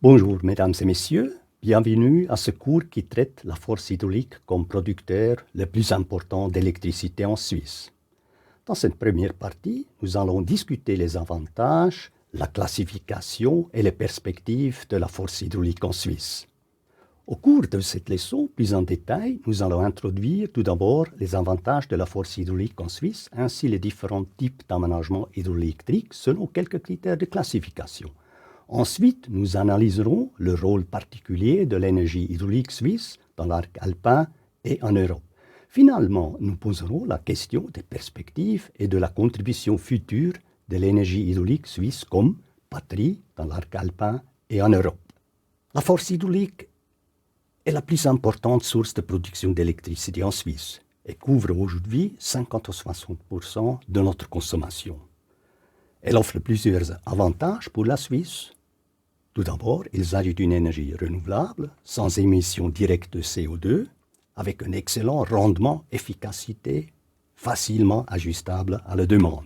Bonjour mesdames et messieurs, bienvenue à ce cours qui traite la force hydraulique comme producteur le plus important d'électricité en Suisse. Dans cette première partie, nous allons discuter les avantages, la classification et les perspectives de la force hydraulique en Suisse. Au cours de cette leçon, plus en détail, nous allons introduire tout d'abord les avantages de la force hydraulique en Suisse, ainsi les différents types d'aménagement hydroélectrique selon quelques critères de classification. Ensuite, nous analyserons le rôle particulier de l'énergie hydraulique suisse dans l'arc alpin et en Europe. Finalement, nous poserons la question des perspectives et de la contribution future de l'énergie hydraulique suisse comme patrie dans l'arc alpin et en Europe. La force hydraulique est la plus importante source de production d'électricité en Suisse et couvre aujourd'hui 50 à 60% de notre consommation. Elle offre plusieurs avantages pour la Suisse. Tout d'abord, il s'agit d'une énergie renouvelable, sans émission directe de CO2, avec un excellent rendement, efficacité, facilement ajustable à la demande.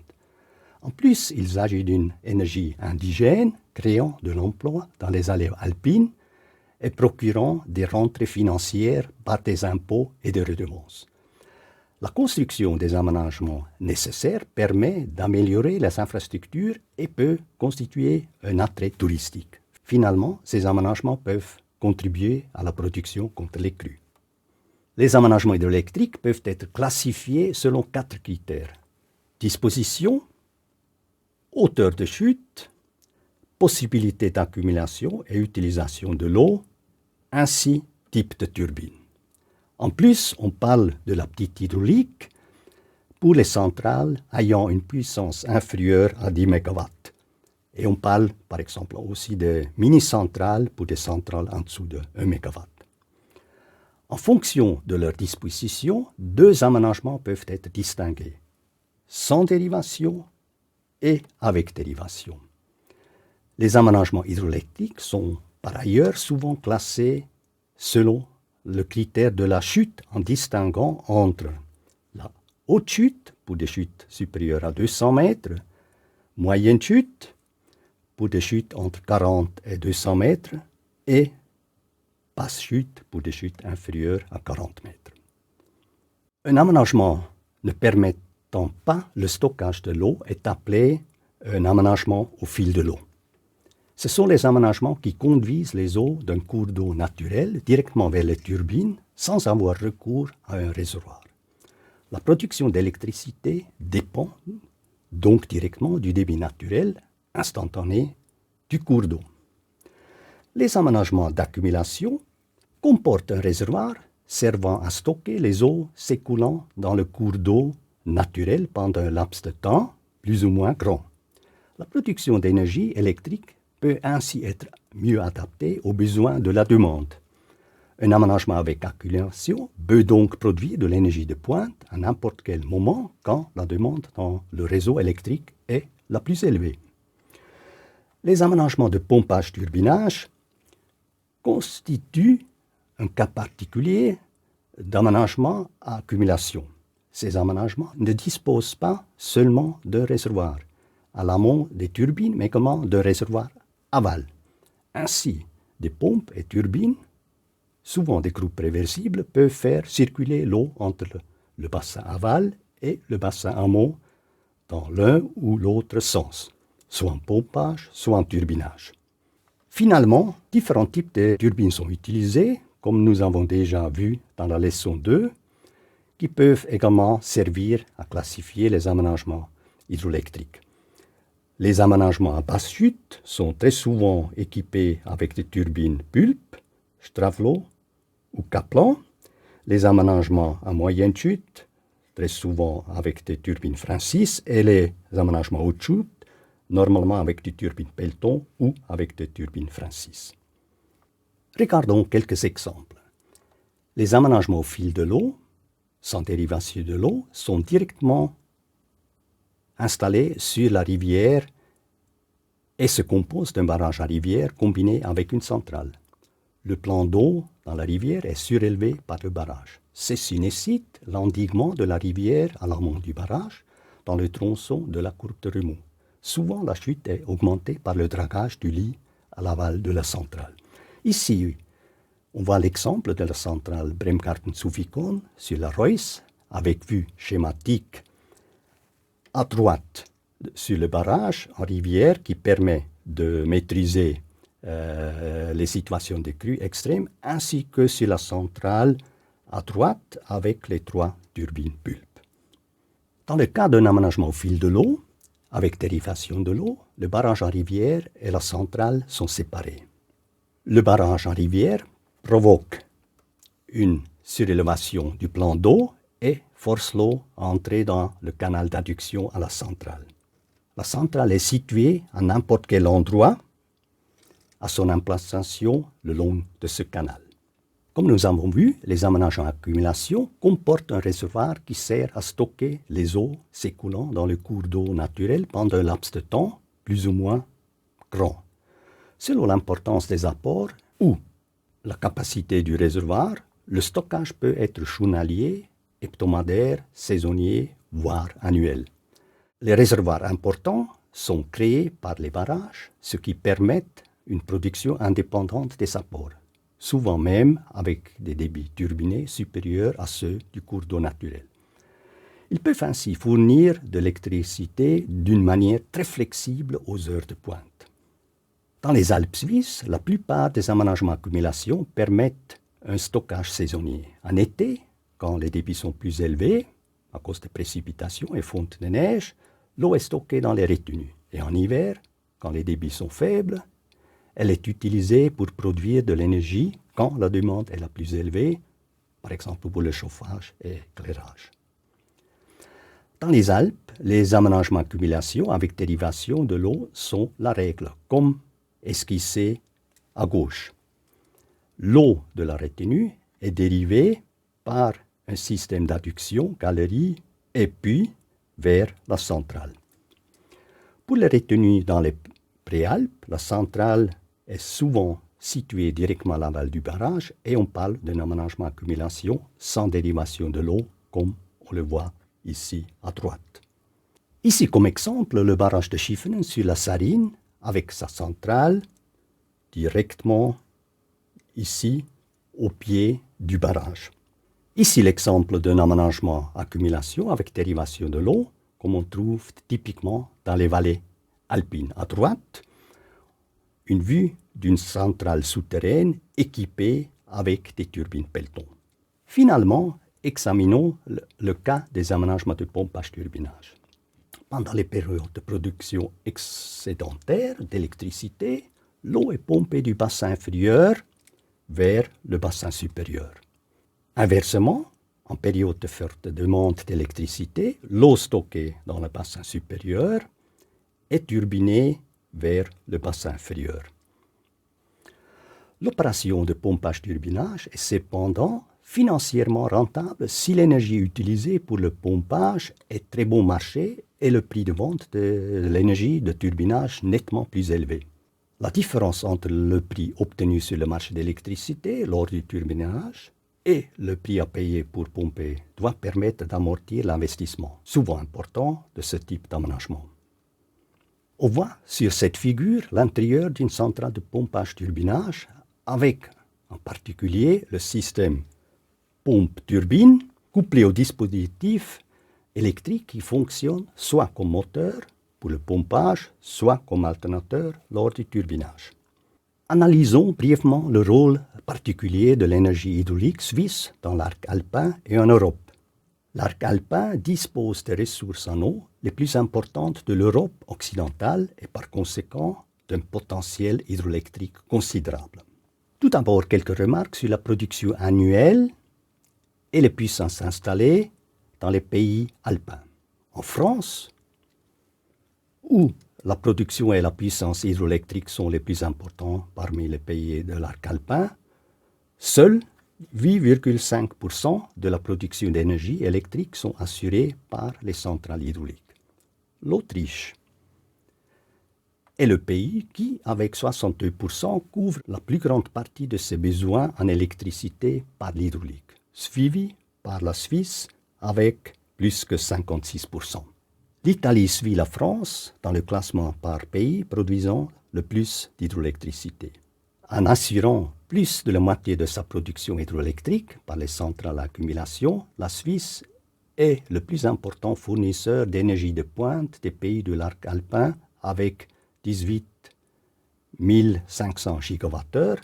En plus, il s'agit d'une énergie indigène, créant de l'emploi dans les allées alpines et procurant des rentrées financières par des impôts et des redevances. La construction des aménagements nécessaires permet d'améliorer les infrastructures et peut constituer un attrait touristique. Finalement, ces aménagements peuvent contribuer à la production contre les crues. Les aménagements hydroélectriques peuvent être classifiés selon 4 critères. Disposition, hauteur de chute, possibilité d'accumulation et utilisation de l'eau, ainsi type de turbine. En plus, on parle de la petite hydraulique pour les centrales ayant une puissance inférieure à 10 MW. Et on parle, par exemple, aussi de mini-centrales pour des centrales en dessous de 1 MW. En fonction de leur disposition, 2 aménagements peuvent être distingués, sans dérivation et avec dérivation. Les aménagements hydroélectriques sont par ailleurs souvent classés selon le critère de la chute en distinguant entre la haute chute pour des chutes supérieures à 200 mètres, moyenne chute pour des chutes entre 40 et 200 mètres et basse chute pour des chutes inférieures à 40 mètres. Un aménagement ne permettant pas le stockage de l'eau est appelé un aménagement au fil de l'eau. Ce sont les aménagements qui conduisent les eaux d'un cours d'eau naturel directement vers les turbines sans avoir recours à un réservoir. La production d'électricité dépend donc directement du débit naturel instantané du cours d'eau. Les aménagements d'accumulation comportent un réservoir servant à stocker les eaux s'écoulant dans le cours d'eau naturel pendant un laps de temps plus ou moins grand. La production d'énergie électrique peut ainsi être mieux adapté aux besoins de la demande. Un aménagement avec accumulation peut donc produire de l'énergie de pointe à n'importe quel moment quand la demande dans le réseau électrique est la plus élevée. Les aménagements de pompage-turbinage constituent un cas particulier d'aménagement à accumulation. Ces aménagements ne disposent pas seulement de réservoirs à l'amont des turbines, mais également de réservoirs aval. Ainsi, des pompes et turbines, souvent des groupes réversibles, peuvent faire circuler l'eau entre le bassin aval et le bassin amont dans l'un ou l'autre sens, soit en pompage, soit en turbinage. Finalement, différents types de turbines sont utilisés, comme nous avons déjà vu dans la leçon 2, qui peuvent également servir à classifier les aménagements hydroélectriques. Les aménagements à basse chute sont très souvent équipés avec des turbines Pulp, Stravlo ou Kaplan. Les aménagements à moyenne chute, très souvent avec des turbines Francis, et les aménagements haute chute, normalement avec des turbines Pelton ou avec des turbines Francis. Regardons quelques exemples. Les aménagements au fil de l'eau, sans dérivation de l'eau, sont directement installés sur la rivière et se composent d'un barrage à rivière combiné avec une centrale. Le plan d'eau dans la rivière est surélevé par le barrage. Ceci nécessite l'endiguement de la rivière à l'amont du barrage dans le tronçon de la courbe de remous. Souvent, la chute est augmentée par le dragage du lit à l'aval de la centrale. Ici, on voit l'exemple de la centrale Bremgarten-Zufikon sur la Reuss, avec vue schématique à droite sur le barrage en rivière qui permet de maîtriser les situations de crue extrêmes, ainsi que sur la centrale à droite avec les 3 turbines pulpes. Dans le cas d'un aménagement au fil de l'eau, avec dérivation de l'eau, le barrage en rivière et la centrale sont séparés. Le barrage en rivière provoque une surélévation du plan d'eau et force l'eau à entrer dans le canal d'adduction à la centrale. La centrale est située à n'importe quel endroit à son emplacement le long de ce canal. Comme nous avons vu, les aménagements d'accumulation comportent un réservoir qui sert à stocker les eaux s'écoulant dans le cours d'eau naturel pendant un laps de temps plus ou moins grand. Selon l'importance des apports ou la capacité du réservoir, le stockage peut être journalier, hebdomadaire, saisonnier, voire annuel. Les réservoirs importants sont créés par les barrages, ce qui permet une production indépendante des apports, souvent même avec des débits turbinés supérieurs à ceux du cours d'eau naturel. Ils peuvent ainsi fournir de l'électricité d'une manière très flexible aux heures de pointe. Dans les Alpes suisses, la plupart des aménagements d'accumulation permettent un stockage saisonnier. En été, quand les débits sont plus élevés, à cause des précipitations et fontes de neige, l'eau est stockée dans les retenues. Et en hiver, quand les débits sont faibles, elle est utilisée pour produire de l'énergie quand la demande est la plus élevée, par exemple pour le chauffage et l'éclairage. Dans les Alpes, les aménagements d'accumulation avec dérivation de l'eau sont la règle, comme esquissé à gauche. L'eau de la retenue est dérivée par un système d'adduction, galerie, et puis vers la centrale. Pour les retenues dans les préalpes, la centrale est souvent située directement à l'aval du barrage et on parle d'un aménagement d'accumulation sans dérivation de l'eau, comme on le voit ici à droite. Ici, comme exemple, le barrage de Schiffenen sur la Sarine, avec sa centrale directement ici au pied du barrage. Ici, l'exemple d'un aménagement d'accumulation avec dérivation de l'eau, comme on trouve typiquement dans les vallées alpines. À droite, une vue d'une centrale souterraine équipée avec des turbines Pelton. Finalement, examinons le cas des aménagements de pompage-turbinage. Pendant les périodes de production excédentaire d'électricité, l'eau est pompée du bassin inférieur vers le bassin supérieur. Inversement, en période de forte demande d'électricité, l'eau stockée dans le bassin supérieur est turbinée vers le bassin inférieur. L'opération de pompage-turbinage est cependant financièrement rentable si l'énergie utilisée pour le pompage est très bon marché et le prix de vente de l'énergie de turbinage nettement plus élevé. La différence entre le prix obtenu sur le marché d'électricité lors du turbinage et le prix à payer pour pomper doit permettre d'amortir l'investissement, souvent important, de ce type d'aménagement. On voit sur cette figure l'intérieur d'une centrale de pompage-turbinage avec en particulier le système pompe-turbine couplé au dispositif électrique qui fonctionne soit comme moteur pour le pompage, soit comme alternateur lors du turbinage. Analysons brièvement le rôle particulier de l'énergie hydraulique suisse dans l'arc alpin et en Europe. L'arc alpin dispose des ressources en eau les plus importantes de l'Europe occidentale et par conséquent d'un potentiel hydroélectrique considérable. Tout d'abord, quelques remarques sur la production annuelle et les puissances installées dans les pays alpins. En France, où la production et la puissance hydroélectrique sont les plus importants parmi les pays de l'arc alpin, seuls 8,5% de la production d'énergie électrique sont assurés par les centrales hydrauliques. L'Autriche est le pays qui, avec 62%, couvre la plus grande partie de ses besoins en électricité par l'hydraulique, suivi par la Suisse avec plus que 56%. L'Italie suit la France dans le classement par pays produisant le plus d'hydroélectricité. En assurant plus de la moitié de sa production hydroélectrique par les centrales à accumulation, la Suisse est le plus important fournisseur d'énergie de pointe des pays de l'arc alpin avec 18 500 gigawattheures,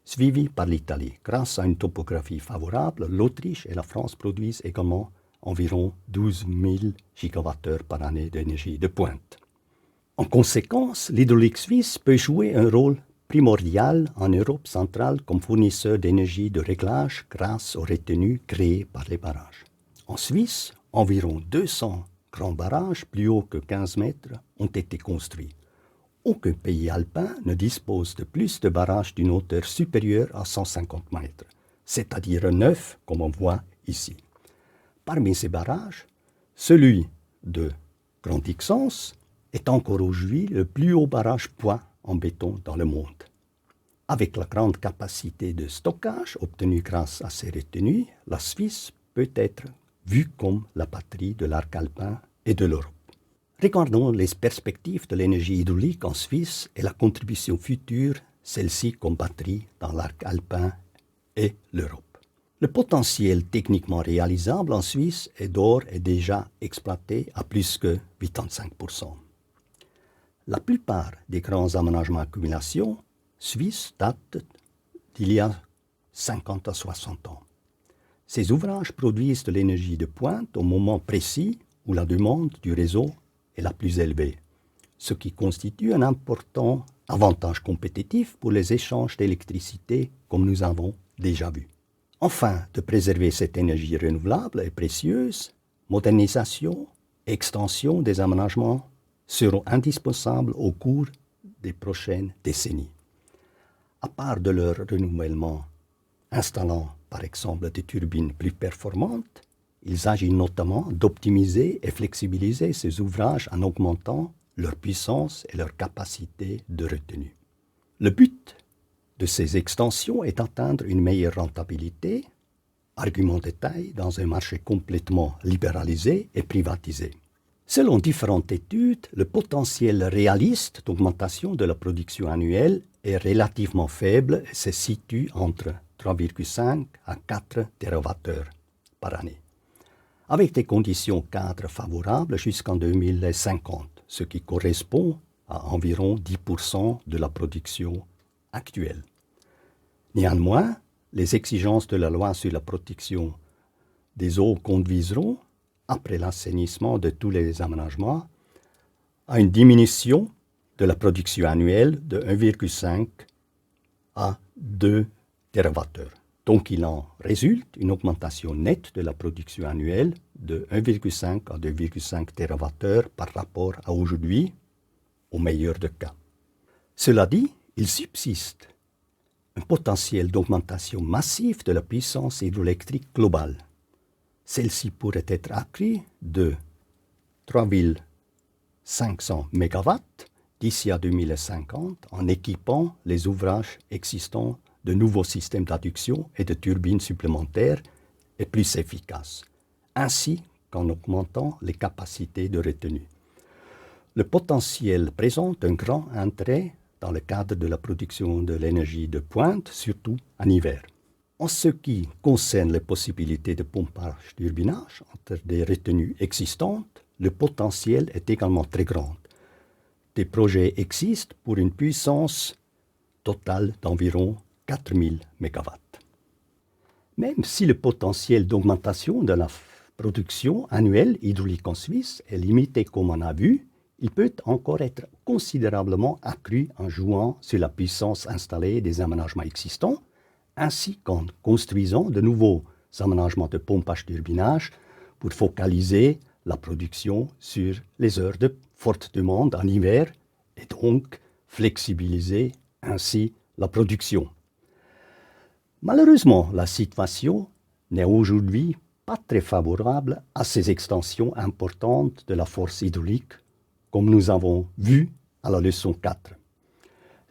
suivi par l'Italie. Grâce à une topographie favorable, l'Autriche et la France produisent également environ 12 000 gigawattheures par année d'énergie de pointe. En conséquence, l'hydraulique suisse peut jouer un rôle primordial en Europe centrale comme fournisseur d'énergie de réglage grâce aux retenues créées par les barrages. En Suisse, environ 200 grands barrages plus hauts que 15 mètres ont été construits. Aucun pays alpin ne dispose de plus de barrages d'une hauteur supérieure à 150 mètres, c'est-à-dire 9 comme on voit ici. Parmi ces barrages, celui de Grand-Ixence est encore aujourd'hui le plus haut barrage poids en béton dans le monde. Avec la grande capacité de stockage obtenue grâce à ces retenues, la Suisse peut être vue comme la patrie de l'arc alpin et de l'Europe. Regardons les perspectives de l'énergie hydraulique en Suisse et la contribution future, celle-ci comme batterie dans l'arc alpin et l'Europe. Le potentiel techniquement réalisable en Suisse est d'ores et déjà exploité à plus que 85%. La plupart des grands aménagements d'accumulation suisses datent d'il y a 50 à 60 ans. Ces ouvrages produisent de l'énergie de pointe au moment précis où la demande du réseau est la plus élevée, ce qui constitue un important avantage compétitif pour les échanges d'électricité comme nous avons déjà vu. Afin de préserver cette énergie renouvelable et précieuse, modernisation et extension des aménagements seront indispensables au cours des prochaines décennies. À part de leur renouvellement, installant par exemple des turbines plus performantes, il s'agit notamment d'optimiser et flexibiliser ces ouvrages en augmentant leur puissance et leur capacité de retenue. Le but de ces extensions est d'atteindre une meilleure rentabilité, argument de taille dans un marché complètement libéralisé et privatisé. Selon différentes études, le potentiel réaliste d'augmentation de la production annuelle est relativement faible et se situe entre 3,5 à 4 TWh par année, avec des conditions cadres favorables jusqu'en 2050, ce qui correspond à environ 10% de la production actuelle. Néanmoins, les exigences de la loi sur la protection des eaux conduiront, après l'assainissement de tous les aménagements, à une diminution de la production annuelle de 1,5 à 2 TWh. Donc il en résulte une augmentation nette de la production annuelle de 1,5 à 2,5 TWh par rapport à aujourd'hui, au meilleur des cas. Cela dit, il subsiste un potentiel d'augmentation massive de la puissance hydroélectrique globale. Celle-ci pourrait être accrue de 3,500 MW d'ici à 2050 en équipant les ouvrages existants de nouveaux systèmes d'adduction et de turbines supplémentaires et plus efficaces, ainsi qu'en augmentant les capacités de retenue. Le potentiel présente un grand intérêt dans le cadre de la production de l'énergie de pointe, surtout en hiver. En ce qui concerne les possibilités de pompage-turbinage entre des retenues existantes, le potentiel est également très grand. Des projets existent pour une puissance totale d'environ 4000 MW. Même si le potentiel d'augmentation de la production annuelle hydraulique en Suisse est limité comme on a vu, il peut encore être considérablement accru en jouant sur la puissance installée des aménagements existants, ainsi qu'en construisant de nouveaux aménagements de pompage-turbinage pour focaliser la production sur les heures de forte demande en hiver et donc flexibiliser ainsi la production. Malheureusement, la situation n'est aujourd'hui pas très favorable à ces extensions importantes de la force hydraulique, comme nous avons vu à la leçon 4.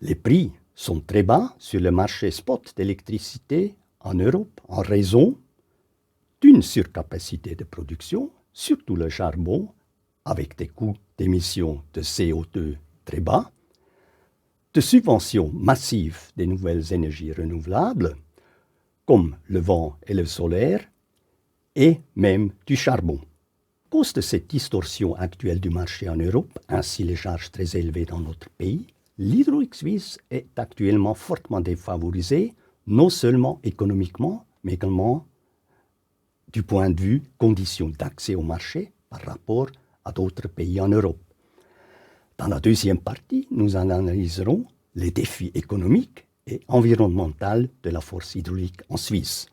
Les prix sont très bas sur le marché spot d'électricité en Europe en raison d'une surcapacité de production, surtout le charbon, avec des coûts d'émission de CO2 très bas, de subventions massives des nouvelles énergies renouvelables, comme le vent et le solaire, et même du charbon. À cause de cette distorsion actuelle du marché en Europe, ainsi les charges très élevées dans notre pays, l'hydraulique suisse est actuellement fortement défavorisée, non seulement économiquement, mais également du point de vue conditions d'accès au marché par rapport à d'autres pays en Europe. Dans la deuxième partie, nous analyserons les défis économiques et environnementaux de la force hydraulique en Suisse.